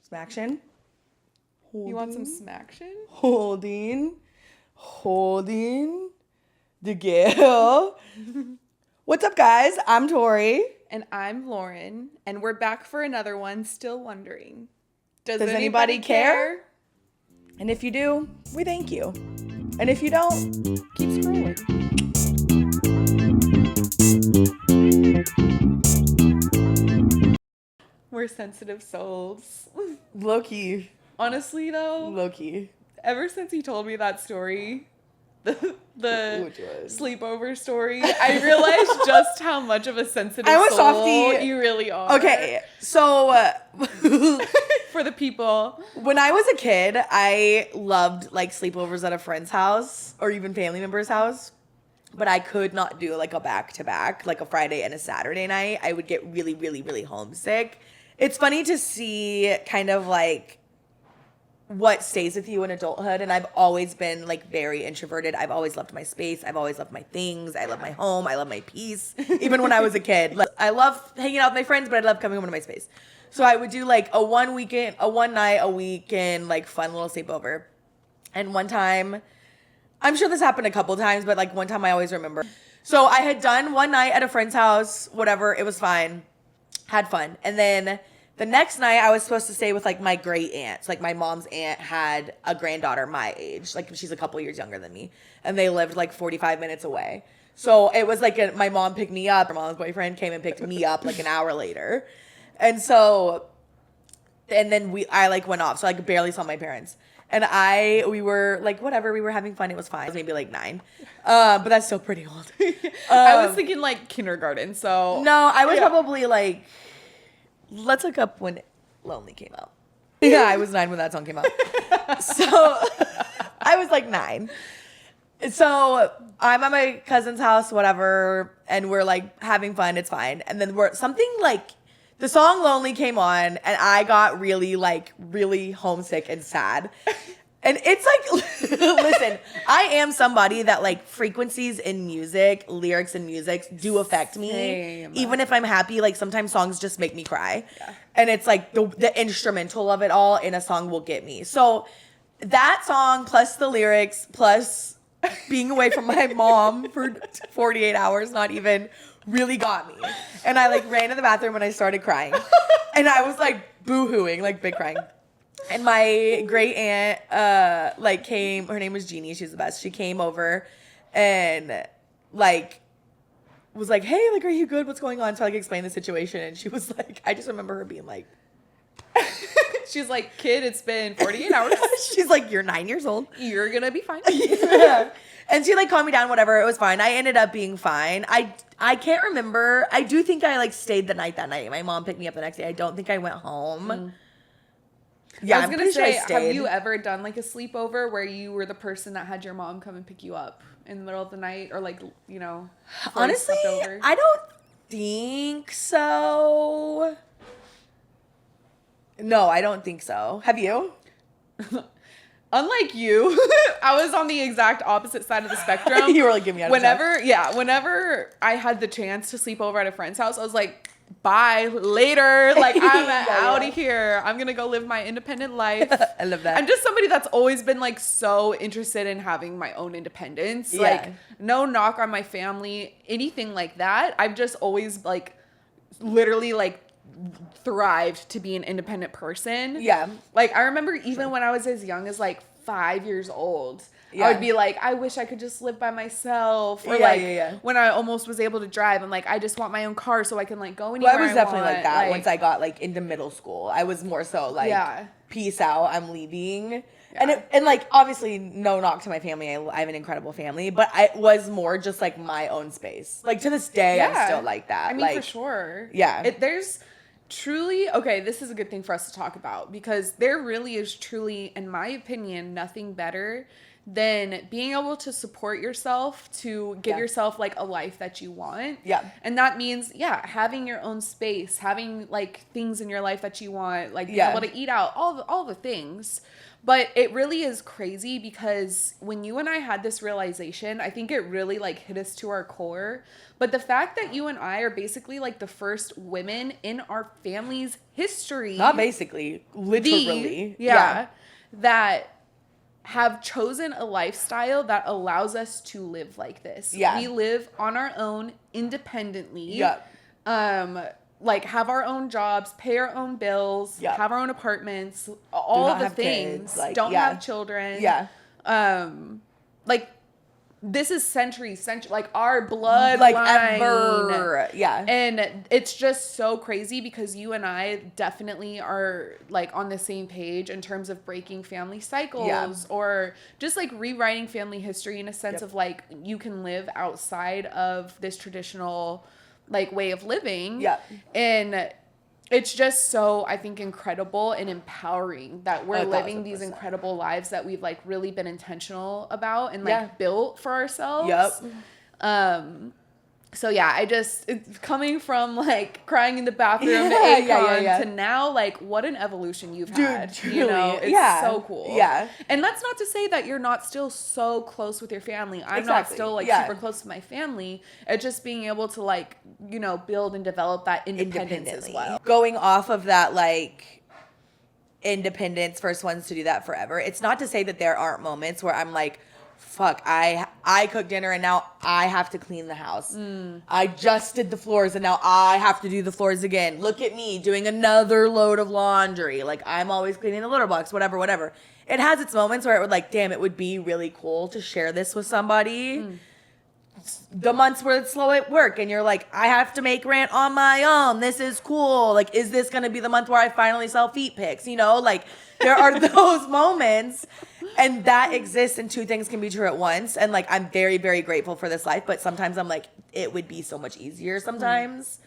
Smaction. You want some smaction? Holding the girl. What's up, guys? I'm Tori. And I'm Loren. And we're back for another one, still wondering. Does anybody care? And if you do, we thank you. And if you don't, keep scrolling. We're sensitive souls. Low-key. Honestly, though, Low-key. ever since he told me that story, the Which sleepover story, I realized just how much of a sensitive soul softie. you really are. Okay, so For the people. when I was a kid, I loved like sleepovers at a friend's house or even family member's house. But I could not do like a back-to-back, like a Friday and a Saturday night. I would get really, really, really homesick. It's funny to see kind of like what stays with you in adulthood. And I've always been like very introverted. I've always loved my space. I've always loved my things. I love my home. I love my peace. Even when I was a kid, like, I love hanging out with my friends, but I love coming home to my space. So I would do like a one night a weekend, like fun little sleepover. And one time, I'm sure this happened a couple times, but like one time I always remember. So I had done one night at a friend's house, whatever, it was fine. Had fun. And then the next night I was supposed to stay with like my great aunts. Like my mom's aunt had a granddaughter my age. Like she's a couple years younger than me. And they lived like 45 minutes away. So it was like my mom picked me up. My mom's boyfriend came and picked me up like an hour later. And then I like went off. So I like barely saw my parents. And we were like, whatever, we were having fun. It was fine. I was maybe like 9. But that's still pretty old. I was thinking like kindergarten, so. No, I was probably like, let's look up when Lonely came out. Yeah, I was 9 when that song came out. So I was like 9. So I'm at my cousin's house, whatever, and we're like having fun. It's fine. And then something like, the song Lonely came on, and I got really homesick and sad. And it's like, listen, I am somebody that like frequencies in music, lyrics in music do affect me. Same. Even if I'm happy, like sometimes songs just make me cry. Yeah. And it's like the instrumental of it all in a song will get me. So that song plus the lyrics plus being away from my mom for 48 hours, not even, really got me. And I like ran to the bathroom and I started crying. And I was like boo-hooing, like big crying. And my great aunt like came, her name was Jeannie, she was the best. She came over and like was like, hey, like, are you good? What's going on? So I like explained the situation, and she was like, I just remember her being like, she's like, kid, it's been 48 hours. She's like, you're 9 years old. You're gonna be fine. Yeah. And she like calmed me down, whatever. It was fine. I ended up being fine. I can't remember. I do think I like stayed the night that night. My mom picked me up the next day. I don't think I went home. Yeah, I was gonna say, have you ever done like a sleepover where you were the person that had your mom come and pick you up in the middle of the night, or like, you know, honestly, I don't think so. No, I don't think so. Have you? Unlike you, I was on the exact opposite side of the spectrum. You were like, give me out of whenever I had the chance to sleep over at a friend's house, I was like, bye, later. Like, I'm out of here. I'm going to go live my independent life. I love that. I'm just somebody that's always been like so interested in having my own independence. Yeah. Like, no knock on my family, anything like that. I've just always like literally like thrived to be an independent person. Yeah. Like, I remember even when I was as young as like 5 years old, I would be like, I wish I could just live by myself. Or when I almost was able to drive, I'm like, I just want my own car so I can like go anywhere. Well, I was definitely like that once I got like into middle school. I was more so like, peace out, I'm leaving. Yeah. And like, obviously, no knock to my family. I have an incredible family, but it was more just like my own space. Like, to this day, I'm still like that. I mean, like, for sure. Yeah. There's truly, okay, this is a good thing for us to talk about, because there really is truly, in my opinion, nothing better then being able to support yourself, to give yourself like a life that you want. Yeah. And that means, having your own space, having like things in your life that you want, like being able to eat out, all the things. But it really is crazy because when you and I had this realization, I think it really like hit us to our core. But the fact that you and I are basically like the first women in our family's history. Not basically, literally. That have chosen a lifestyle that allows us to live like this. Yeah. We live on our own independently. Yeah. Like have our own jobs, pay our own bills, have our own apartments, all the things. Like, don't have children. Yeah. Like this is centuries, like our bloodline. Like ever. Yeah. And it's just so crazy because you and I definitely are like on the same page in terms of breaking family cycles or just like rewriting family history in a sense of like you can live outside of this traditional like way of living. Yeah. And it's just so, I think, incredible and empowering that we're living these incredible lives that we've like really been intentional about and like built for ourselves. Yep. So yeah, it's coming from like crying in the bathroom to Akon to now like what an evolution you've had. Truly. You know, it's so cool. Yeah. And that's not to say that you're not still so close with your family. I'm not still like super close to my family. It's just being able to like, you know, build and develop that independence as well. Going off of that like independence, first ones to do that forever. It's not to say that there aren't moments where I'm like, fuck, I cook dinner and now I have to clean the house. I just did the floors and now I have to do the floors again. Look at me doing another load of laundry. Like I'm always cleaning the litter box, whatever. It has its moments where it would like, damn, it would be really cool to share this with somebody. The months where it's slow at work and you're like, I have to make rent on my own. This is cool. Like, is this going to be the month where I finally sell feet pics? You know, like there are those moments and that exists and two things can be true at once. And like, I'm very, very grateful for this life. But sometimes I'm like, it would be so much easier sometimes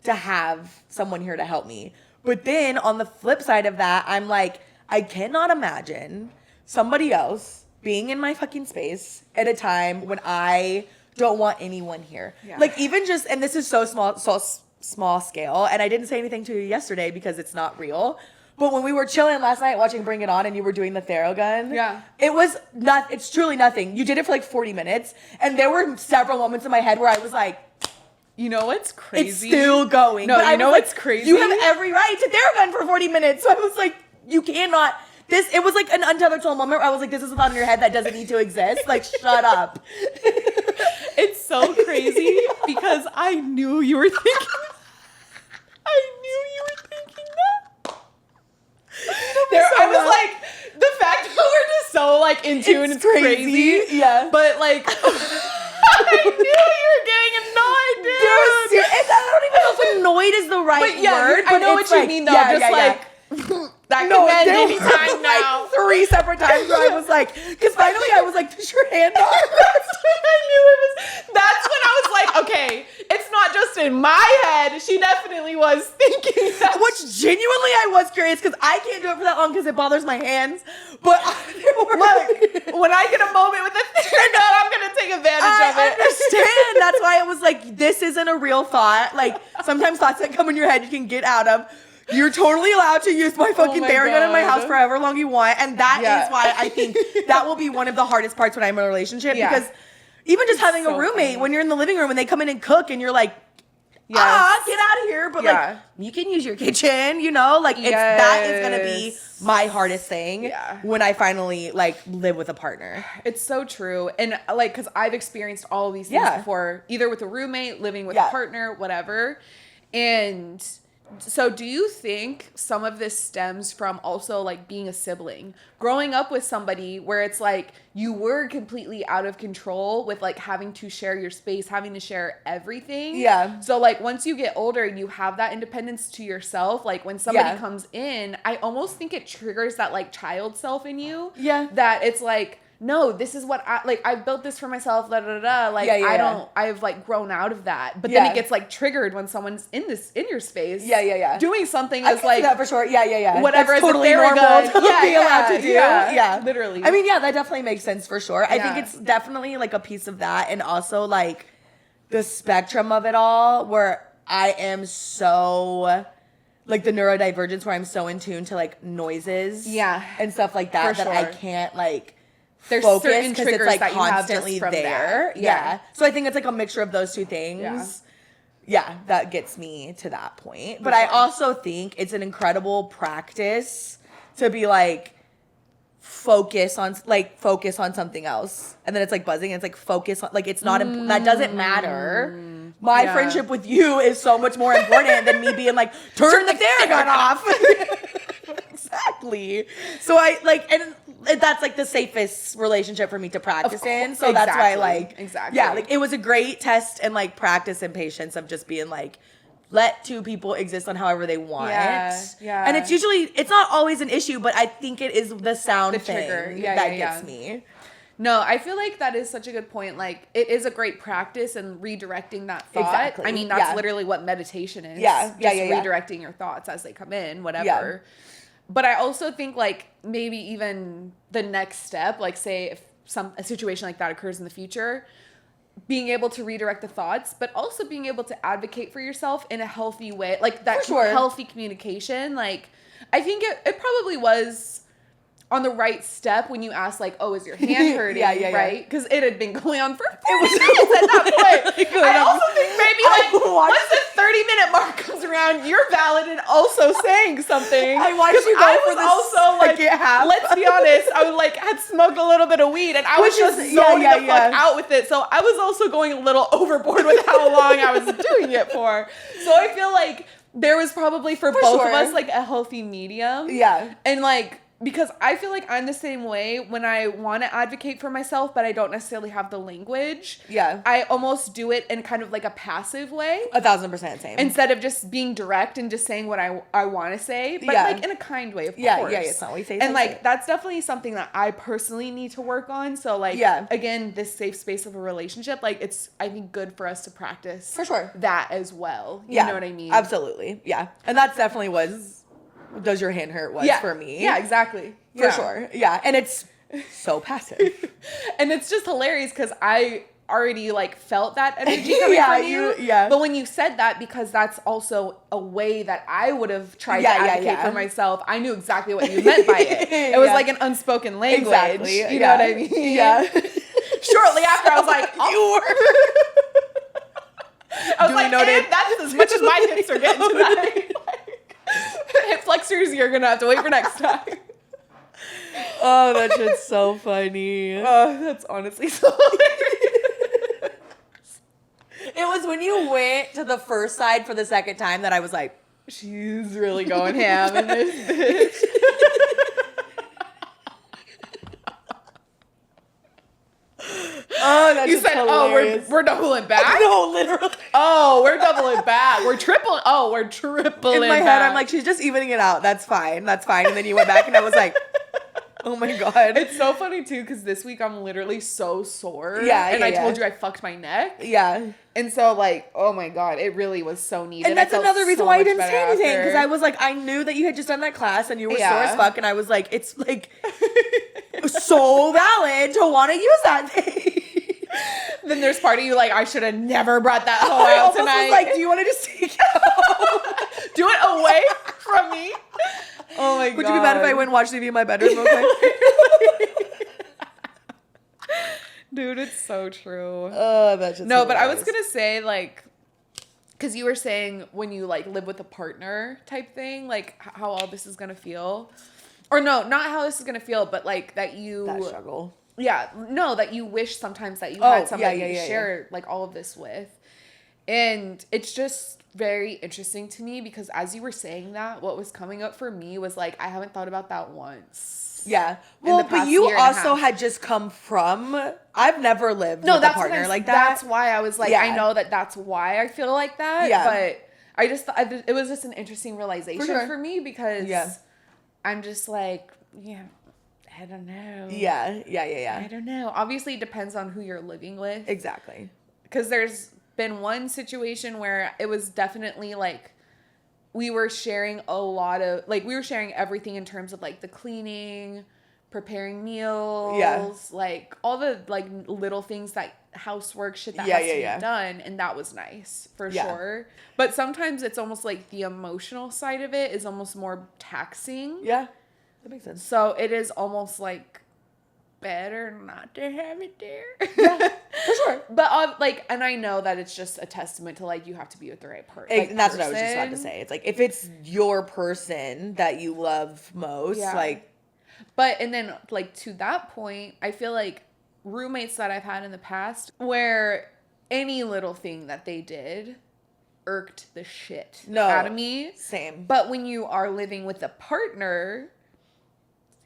to have someone here to help me. But then on the flip side of that, I'm like, I cannot imagine somebody else being in my fucking space at a time when I don't want anyone here. Yeah. Like even just, and this is so small scale, and I didn't say anything to you yesterday because it's not real. But when we were chilling last night watching Bring It On and you were doing the Theragun, it was it's truly nothing. You did it for like 40 minutes, and there were several moments in my head where I was like, you know what's crazy? It's still going. No, but you know what's crazy? You have every right to Theragun for 40 minutes. So I was like, you cannot. It was like an unintentional moment where I was like, this is a thought in your head that doesn't need to exist. Like, shut up. It's so crazy because I knew you were thinking that. I was like, the fact that we're just so like in tune, it's crazy. Yeah. But like, I knew you were getting annoyed, dude. I don't even know if annoyed is the right word. I know what you mean though. That could end any time now. Like 3 separate times where I was like, because finally I was like, does your hand off? That's when I was like, okay, it's not just in my head. She definitely was thinking that. Which genuinely I was curious because I can't do it for that long because it bothers my hands. But look, when I get a moment with a Theragun, I'm going to take advantage of it. I understand. That's why I was like, this isn't a real thought. Like sometimes thoughts that come in your head you can get out of. You're totally allowed to use my fucking Theragun in my house for however long you want. And that is why I think that will be one of the hardest parts when I'm in a relationship. Because even just having a roommate, when you're in the living room and they come in and cook and you're like, get out of here. But like, you can use your kitchen, you know? Like, that is going to be my hardest thing when I finally like live with a partner. It's so true. And like, because I've experienced all of these things before, either with a roommate, living with a partner, whatever. And so do you think some of this stems from also like being a sibling, growing up with somebody where it's like you were completely out of control with like having to share your space, having to share everything? Yeah. So like once you get older, you have that independence to yourself. Like when somebody comes in, I almost think it triggers that like child self in you. Yeah. That it's like, no, this is what I've built this for myself, da da da. Like, I've like grown out of that. But then it gets like triggered when someone's in your space. Yeah. Doing something as like, that for sure. Yeah. Whatever that's is totally normal to be allowed to do. Yeah. Literally. I mean, yeah, that definitely makes sense for sure. I think it's definitely like a piece of that, and also like the spectrum of it all, where I am so like the neurodivergence, where I'm so in tune to like noises, and stuff like that, that I can't like focus because it's like constantly there. Yeah. So I think it's like a mixture of those two things. Yeah, that gets me to that point. But I also think it's an incredible practice to be like focus on something else, and then it's like buzzing, and it's like focus on like it's not that doesn't matter. My friendship with you is so much more important than me being like, turn the Theragun off. Exactly. So I like, and that's like the safest relationship for me to practice in. So that's why like, it was a great test and like practice and patience of just being like, let two people exist on however they want. Yeah. And it's not always an issue, but I think it is the sound thing that gets me. No, I feel like that is such a good point. Like, it is a great practice in redirecting that thought. Exactly. I mean, that's literally what meditation is. Just redirecting your thoughts as they come in, whatever. But I also think, like, maybe even the next step, like, say if a situation like that occurs in the future, being able to redirect the thoughts, but also being able to advocate for yourself in a healthy way. Like, that healthy communication. Like, I think it probably was on the right step when you asked, like, oh, is your hand hurting? Right? Because it had been going on for 40 minutes at that point. I also think maybe, like, once the 30-minute mark comes around, you're valid and also saying something. I watched you go for this also, like, let's be honest, I was, like, had smoked a little bit of weed, and I was just zoning the fuck out with it. So I was also going a little overboard with how long I was doing it for. So I feel like there was probably, for both of us, like, a healthy medium. Yeah. And, like, because I feel like I'm the same way when I want to advocate for myself, but I don't necessarily have the language. Yeah. I almost do it in kind of like a passive way. 1,000% same. Instead of just being direct and just saying what I want to say, but like in a kind way, of course. Yeah, it's not what you say. And like, that's definitely something that I personally need to work on. So like, again, this safe space of a relationship, like it's, I think, good for us to practice. For sure. That as well. You know what I mean? Absolutely. Yeah. And that's definitely does your hand hurt for me. Yeah, exactly. For sure. Yeah. And it's so passive. And it's just hilarious because I already like felt that energy coming from you. But when you said that, because that's also a way that I would have tried to advocate for myself, I knew exactly what you meant by it. It was like an unspoken language. Exactly. You know what I mean? Yeah. Shortly after, I was like, I was like, and that's as much as my hips are getting tonight. Hip flexors, you're gonna have to wait for next time. Oh, that shit's so funny. Oh, that's honestly so hilarious. It was when you went to the first side for the second time that I was like, she's really going ham in this bitch. Oh, that's you said, hilarious. Oh, we're doubling back? No, literally. Oh, we're doubling back. We're tripling. Oh, we're tripling in my back. head, I'm like, she's just evening it out. That's fine. And then you went back and I was like, oh my God. It's so funny too, because this week I'm literally so sore. Yeah. And I told you I fucked my neck. Yeah. And so like, oh my God, it really was so needed. And that's another reason why I didn't say anything. Because I was like, I knew that you had just done that class and you were sore as fuck. And I was like, it's like so valid to want to use that thing. Then there's part of you like, I should have never brought that hoe out tonight. I was like, do you want to just take it out? Do it away from me? Oh my God. Would you be mad if I went and watched TV in my bedroom real quick? Dude, it's so true. Oh, that's just no, but I was gonna say like, because you were saying when you like live with a partner type thing, like how all this is gonna feel, or no, not how this is gonna feel, but like that struggle. Yeah, no, that you wish sometimes that you had somebody to share like all of this with. And it's just very interesting to me because as you were saying that, what was coming up for me was like, I haven't thought about that once. Yeah. Well, but you also had just come from, I've never lived with a partner like that. That's why I was like, I know that's why I feel like that. Yeah. But I just thought it was just an interesting realization for me because I'm just like, I don't know. Yeah. I don't know. Obviously, it depends on who you're living with. Exactly. Because there's been one situation where it was definitely like we were sharing a lot of, like, we were sharing everything in terms of like the cleaning, preparing meals, like all the like little things, that housework shit that has to be done, and that was nice for sure. But sometimes it's almost like the emotional side of it is almost more taxing. Yeah, that makes sense. So it is almost like better not to have it there. Yeah, for sure. But like, and I know that it's just a testament to like you have to be with the right person. Like, and that's what I was just about to say. It's like if it's your person that you love most, like. But and then like to that point, I feel like roommates that I've had in the past where any little thing that they did irked the shit out of me. Same. But when you are living with a partner,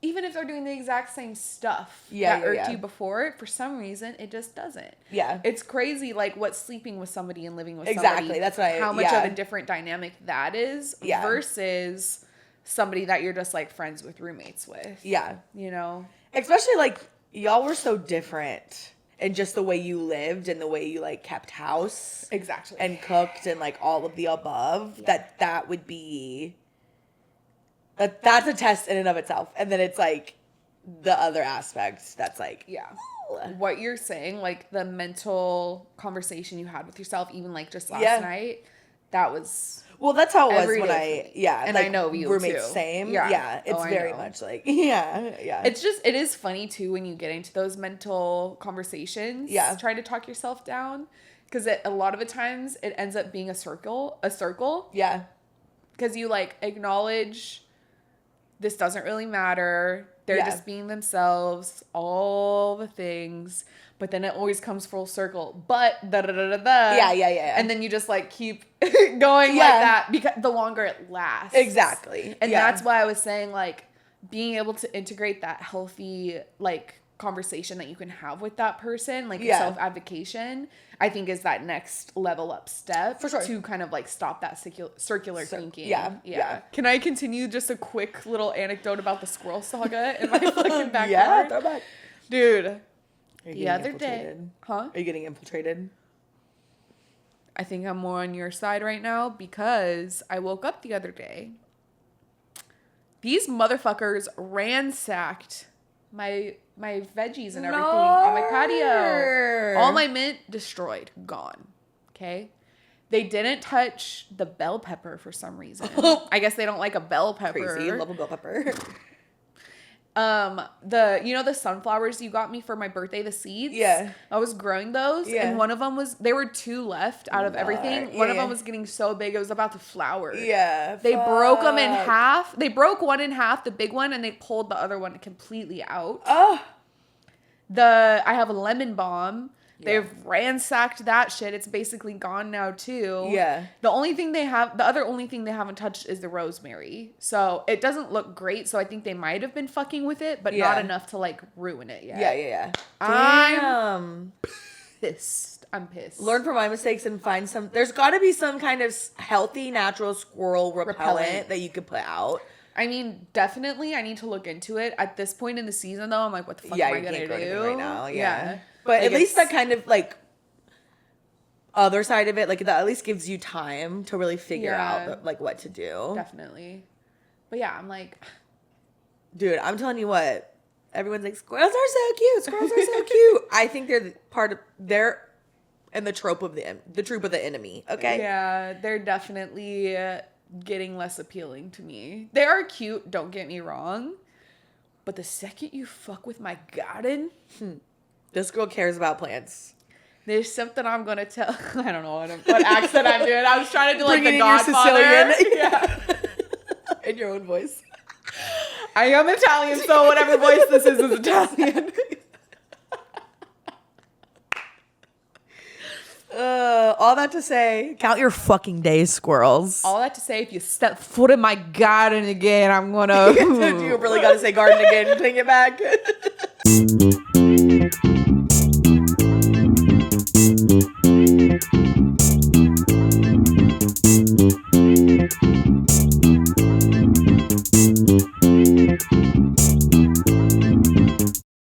even if they're doing the exact same stuff that irked you before, for some reason, it just doesn't. Yeah. It's crazy, like, what sleeping with somebody and living with somebody. Exactly. That's what how much of a different dynamic that is versus somebody that you're just, like, friends with, roommates with. Yeah. You know? Especially, like, y'all were so different in just the way you lived and the way you, like, kept house. Exactly. And cooked and, like, all of the above. Yeah. That would be... That's a test in and of itself. And then it's like the other aspect that's like, what you're saying, like the mental conversation you had with yourself, even like just last night, that was. Well, that's how it was when and like, I know you roommates too. Same. Yeah. It's very much like, yeah. It is funny too when you get into those mental conversations. Yeah. Trying to talk yourself down. Because a lot of the times it ends up being a circle. Yeah. Because you like acknowledge this doesn't really matter. They're just being themselves, all the things. But then it always comes full circle. But da-da-da-da-da. Yeah. And then you just like keep going like that because the longer it lasts. Exactly. And that's why I was saying like being able to integrate that healthy like conversation that you can have with that person, like self-advocation, I think is that next level up step for sure to kind of like stop that circular thinking. Yeah. Can I continue just a quick little anecdote about the squirrel saga in my fucking backyard? Yeah, throw back. Dude, the other day. Are you getting infiltrated? I think I'm more on your side right now because I woke up the other day. These motherfuckers ransacked my veggies and everything on my patio. All my mint destroyed, gone. Okay? They didn't touch the bell pepper for some reason. I guess they don't like a bell pepper. Crazy, love a bell pepper. The sunflowers you got me for my birthday, the seeds. Yeah. I was growing those, and one of them there were 2 left out of everything. One of them was getting so big it was about to flower. Yeah. They broke them in half. They broke one in half, the big one, and they pulled the other one completely out. Oh. I have a lemon balm. They've ransacked that shit. It's basically gone now too. Yeah. The other only thing they haven't touched is the rosemary. So it doesn't look great. So I think they might have been fucking with it, but not enough to like ruin it yet. Yeah. I'm pissed. Learn from my mistakes and find some. There's got to be some kind of healthy, natural squirrel repellent that you could put out. I mean, definitely, I need to look into it. At this point in the season, though, I'm like, what the fuck am I gonna do right now? Yeah. But at least that kind of like other side of it, like that at least gives you time to really figure out like what to do. Definitely. But yeah, I'm like, dude, I'm telling you what, everyone's like, squirrels are so cute. Squirrels are so cute. I think they're in the trope of the troop of the enemy. Okay. Yeah, they're definitely getting less appealing to me. They are cute, don't get me wrong. But the second you fuck with my garden, this girl cares about plants. There's something I'm gonna tell. I don't know what accent I'm doing. I was trying to do like the Godfather. Yeah. In your own voice. I am Italian, so whatever voice this is Italian. All that to say, count your fucking days, squirrels. All that to say, if you step foot in my garden again, I'm gonna. You really gotta say garden again. Bring it back.